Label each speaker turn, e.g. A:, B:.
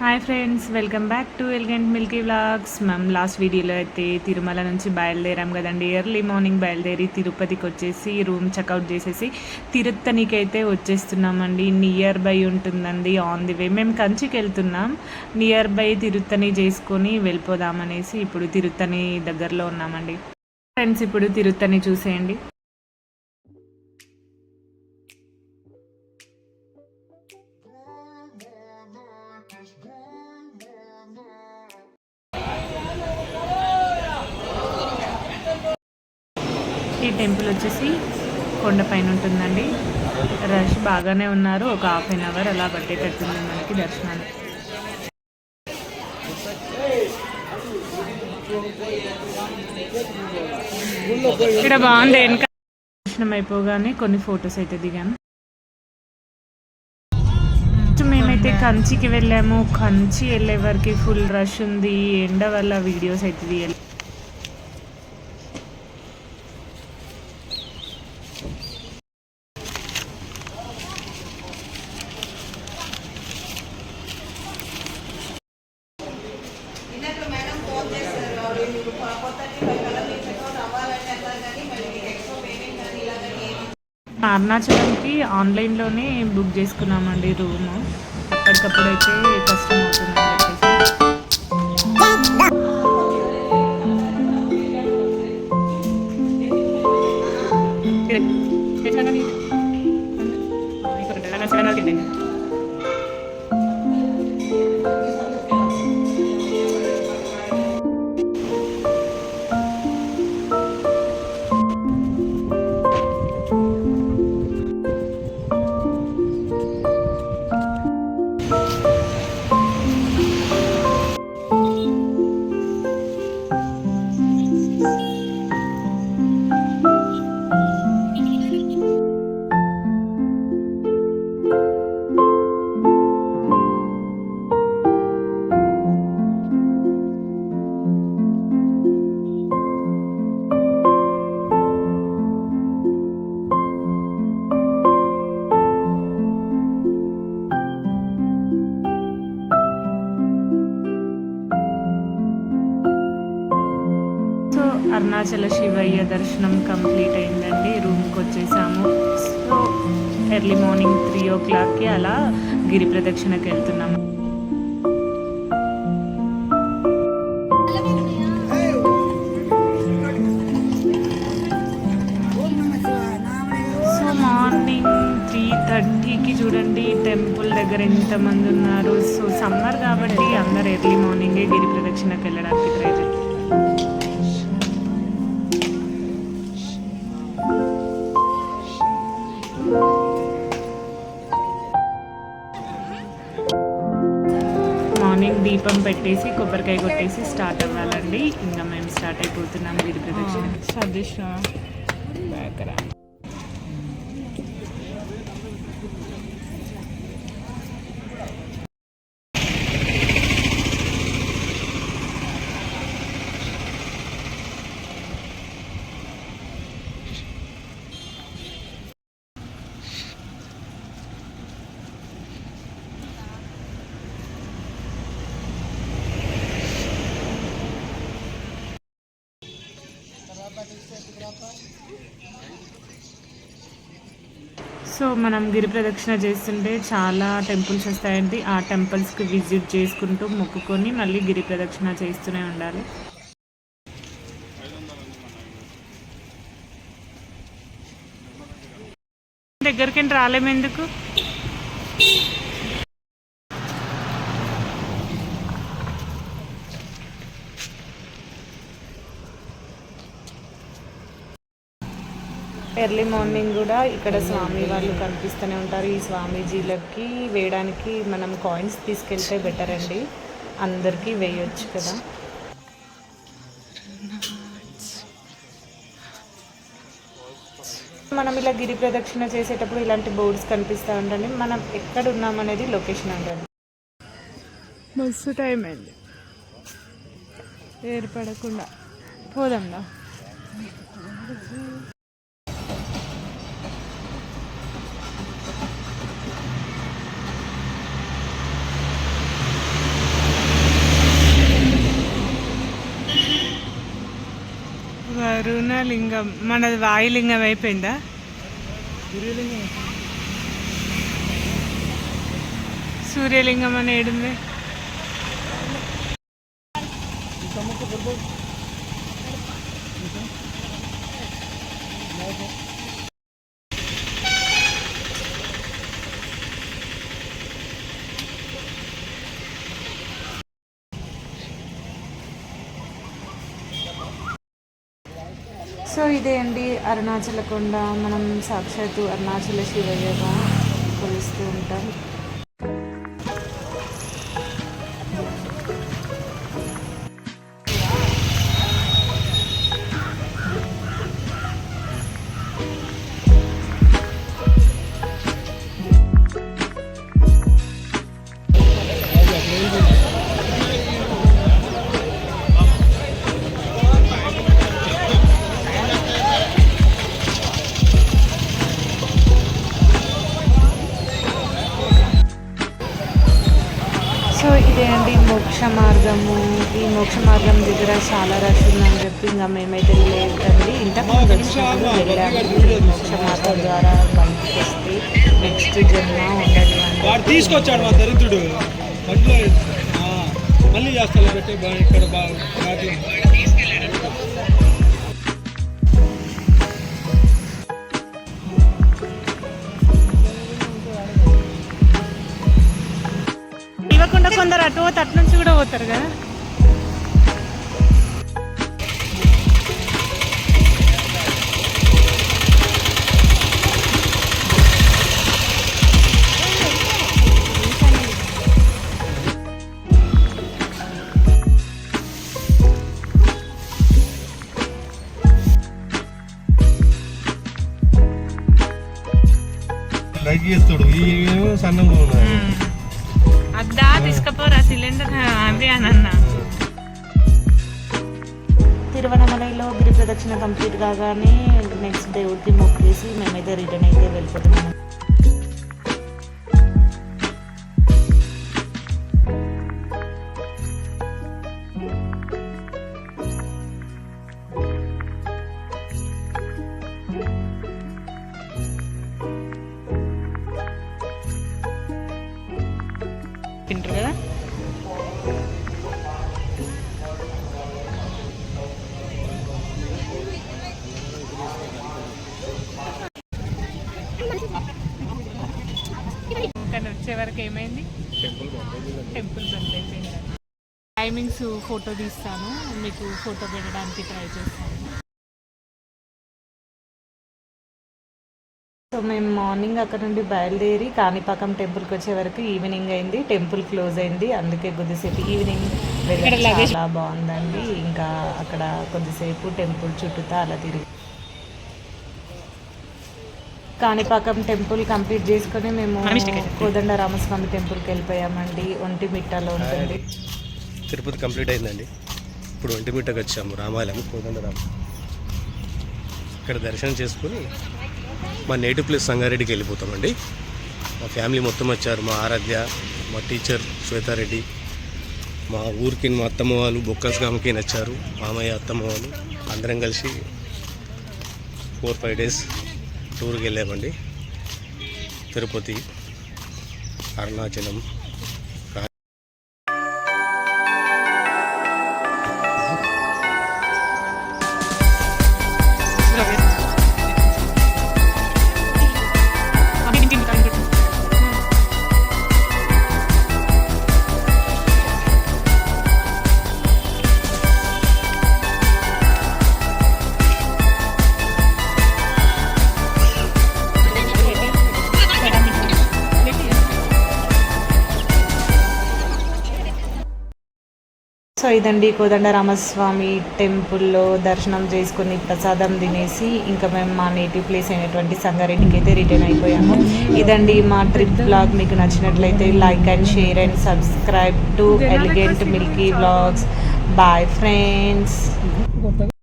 A: Hi friends, welcome back to elegant milky vlogs. మేము last వీడియోలో అయితే తిరుమల నుంచి బయలుదేరాం కదండి. ఎర్లీ మార్నింగ్ బయలుదేరి తిరుపతికి వచ్చేసి రూమ్ చెక్అవుట్ చేసేసి తిరుత్తనికి అయితే వచ్చేస్తున్నామండి. నియర్ బై ఉంటుందండి, ఆన్ ది వే. మేము కంచికి వెళ్తున్నాం, నియర్ బై తిరుత్తని చేసుకొని వెళ్ళిపోదామనేసి ఇప్పుడు తిరుత్తని దగ్గరలో ఉన్నామండి. ఫ్రెండ్స్, ఇప్పుడు తిరుత్తని చూసేయండి. ఈ టెంపుల్ వచ్చేసి కొండపైన ఉంటుందండి. రష్ బాగానే ఉన్నారు. ఒక హాఫ్ అన్ అవర్ అలా పట్టేటట్టుంది మనకి దర్శనానికి. ఇక్కడ బాగుంది. వెనక దర్శనం అయిపోగానే కొన్ని ఫొటోస్ అయితే దిగాను. మేమైతే కంచికి వెళ్ళాము. కంచి వెళ్ళే వరకు ఫుల్ రష్ ఉంది. ఎండ వల్ల వీడియోస్ అయితే తీయాలి. అరుణాచలంకి ఆన్లైన్లోనే బుక్ చేసుకున్నామండి రూము. అప్పటికప్పుడు అయితే కష్టం అవుతుందని చెప్పేసి అరుణాచల శివయ్య దర్శనం కంప్లీట్ అయిందండి. రూమ్కి వచ్చేసాము. సో ఎర్లీ మార్నింగ్ 3 o'clockకి అలా గిరి ప్రదక్షిణకి వెళ్తున్నాము. సో మార్నింగ్ 3:30కి చూడండి టెంపుల్ దగ్గర ఎంతమంది ఉన్నారు. సో సమ్మర్ కాబట్టి అందరు ఎర్లీ మార్నింగే గిరి ప్రదక్షిణకి వెళ్ళడానికి ట్రై చేస్తారు. మార్నింగ్ దీపం పెట్టేసి కొబ్బరికాయ కొట్టేసి స్టార్ట్ అవ్వాలండి. ఇంకా మేము స్టార్ట్ అయిపోతున్నాం గిరి ప్రదక్షిణ. సో మనం గిరి ప్రదక్షిణ చేస్తుంటే చాలా టెంపుల్స్ వస్తాయండి. ఆ టెంపుల్స్కి విజిట్ చేసుకుంటూ మొక్కుకొని మళ్ళీ గిరి ప్రదక్షిణ చేస్తూనే ఉండాలి. దగ్గరికి రాలేము ఎందుకు? ఎర్లీ మార్నింగ్ కూడా ఇక్కడ స్వామి వాళ్ళు కనిపిస్తూనే ఉంటారు. ఈ స్వామీజీలకి వేయడానికి మనం కాయిన్స్ తీసుకెళ్తే బెటర్ అండి. అందరికీ వేయొచ్చు కదా. మనం ఇలా గిరి ప్రదక్షిణ చేసేటప్పుడు ఇలాంటి బోర్డ్స్ కనిపిస్తూ ఉండండి. మనం ఎక్కడ ఉన్నామనేది లొకేషన్ ఉంటుంది. మస్తు టైం అయింది, ఏర్పడకుండా పోదాందా. వరుణలింగం మనది వాయులింగం అయిపోయిందా? సూర్యలింగం అని ఏడుంది. సో ఇదే అండి అరుణాచల కొండ. మనం సాక్షాత్తు అరుణాచల శివయ్యగా కొలుస్తూ ఉంటాం. సో ఇదే అండి మోక్ష మార్గము. ఈ మోక్ష మార్గం దగ్గర చాలా రష్ ఉందని చెప్పి ఇంకా మేమైతే లేదండి. ఇంతకుముందు వచ్చినప్పుడు వెళ్ళాము. మోక్ష మార్గం ద్వారా బయటికి వస్తే నెక్స్ట్ జన్మ ఉండదు అని
B: తీసుకొచ్చాడు మా దరిద్రుడు. మళ్ళీ చేస్తాను పెట్టి ఇక్కడ
A: ఇవ్వకుండా కొందరు అటు పోతే అటు నుంచి కూడా పోతారు కదా.
B: సన్నంగా ఉన్నాయి.
A: అద్దా తీసుకపోరా సిలిండర్ అవి అని అన్నా. తిరువనమలైలో గిరి ప్రదక్షిణ కంప్లీట్ కాగానే నెక్స్ట్ దేవుడికి మొక్కేసి మేమైతే రిటర్న్ అయితే వెళ్ళిపోతున్నాము. తింటారు కదా. కానీ వచ్చే వరకు ఏమైంది, టెంపుల్ బంద్ అయిపోయింది. టైమింగ్స్ ఫోటో తీస్తాను, మీకు ఫోటో పెట్టడానికి ట్రై చేస్తాను. సో మేము మార్నింగ్ అక్కడ నుండి బయలుదేరి కాణిపాకం టెంపుల్కి వచ్చే వరకు ఈవినింగ్ అయింది. టెంపుల్ క్లోజ్ అయింది, అందుకే కొద్దిసేపు ఈవినింగ్ చాలా బాగుందండి. ఇంకా అక్కడ కొద్దిసేపు టెంపుల్ చుట్టూతా అలా తిరిగి కాణిపాకం టెంపుల్ కంప్లీట్ చేసుకొని మేము కోదండ రామస్వామి టెంపుల్కి వెళ్ళిపోయామండి. ఒంటిమిట్టలో ఉంటుంది.
B: తిరుపతి కంప్లీట్ అయిందండి. ఇప్పుడు ఒంటిమిట్టకి వచ్చాము. రామాలయం కోదండరామ. ఇక్కడ దర్శనం చేసుకుని మా నేటివ్ ప్లేస్ సంగారెడ్డికి వెళ్ళిపోతామండి. మా ఫ్యామిలీ మొత్తం వచ్చారు. మా ఆరాధ్య, మా టీచర్ శ్వేతారెడ్డి, మా ఊరికి మా అత్తమ్మ వాళ్ళు బొక్కస్ గామకి నచ్చారు. మామయ్య అత్తమ్మ వాళ్ళు అందరం కలిసి 4-5 డేస్ టూర్కి వెళ్ళామండి. తిరుపతి, అరుణాచలం.
A: సో ఇదండి కోదండ రామస్వామి టెంపుల్లో దర్శనం చేసుకుని ప్రసాదం తినేసి ఇంకా మేము మా నేటివ్ ప్లేస్ అయినటువంటి సంగారెడ్డికి అయితే రిటర్న్ అయిపోయాము. ఇదండి మా ట్రిప్ బ్లాగ్. మీకు నచ్చినట్లయితే like and share and subscribe to elegant milky vlogs. Bye friends.